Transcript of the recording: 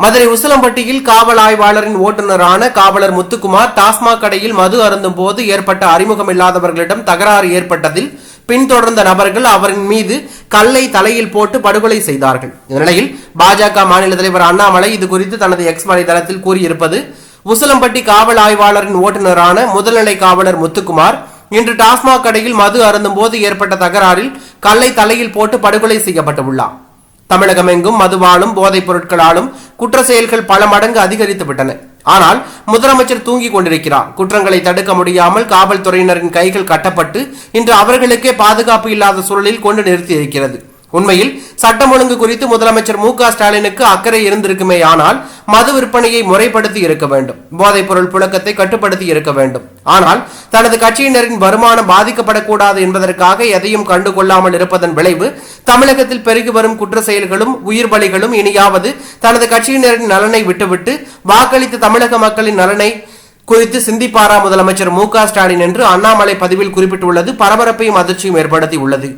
மதுரை உசிலம்பட்டியில் காவல் ஆய்வாளரின் ஓட்டுநரான காவலர் முத்துக்குமார் டாஸ்மாக் கடையில் மது அருந்தும் போது ஏற்பட்ட அறிமுகமில்லாதவர்களிடம் தகராறு ஏற்பட்டதில் பின்தொடர்ந்த நபர்கள் அவரின் மீது கல்லை தலையில் போட்டு படுகொலை செய்தார்கள். இந்நிலையில் பாஜக மாநில தலைவர் அண்ணாமலை இதுகுறித்து தனது எக்ஸ் வலைதளத்தில் கூறியிருப்பது, உசிலம்பட்டி காவல் ஆய்வாளரின் ஓட்டுநரான முதல்நிலை காவலர் முத்துக்குமார் இன்று டாஸ்மாக் கடையில் மது அருந்தும் போது ஏற்பட்ட தகராறில் கல்லை தலையில் போட்டு படுகொலை செய்யப்பட்டுள்ளார். தமிழகமெங்கும் மதுவாலும் போதைப் பொருட்களாலும் குற்ற செயல்கள் பல மடங்கு அதிகரித்து விட்டன. ஆனால் முதலமைச்சர் தூங்கிக் கொண்டிருக்கிறார். குற்றங்களை தடுக்க முடியாமல் காவல்துறையினரின் கைகள் கட்டப்பட்டு இன்று அவர்களுக்கே பாதுகாப்பு இல்லாத சூழலில் கொண்டு நிறுத்தி இருக்கிறது. உண்மையில் சட்டம் ஒழுங்கு குறித்து முதலமைச்சர் மு க ஸ்டாலினுக்கு அக்கறை இருந்திருக்குமே, ஆனால் மது விற்பனையை முறைப்படுத்தி இருக்க வேண்டும், போதைப் பொருள் புழக்கத்தை கட்டுப்படுத்தி இருக்க வேண்டும். ஆனால் தனது கட்சியினரின் வருமானம் பாதிக்கப்படக்கூடாது என்பதற்காக எதையும் கண்டுகொள்ளாமல் இருப்பதன் விளைவு தமிழகத்தில் பெருகி வரும் குற்ற செயல்களும் உயிர் பலிகளும். இனியாவது தனது கட்சியினரின் நலனை விட்டுவிட்டு வாக்களித்த தமிழக மக்களின் நலனை குறித்து சிந்திப்பாரா முதலமைச்சர் மு க ஸ்டாலின் என்று அண்ணாமலை பதிவில் குறிப்பிட்டுள்ளது பரபரப்பையும் அதிர்ச்சியும் ஏற்படுத்தி உள்ளது.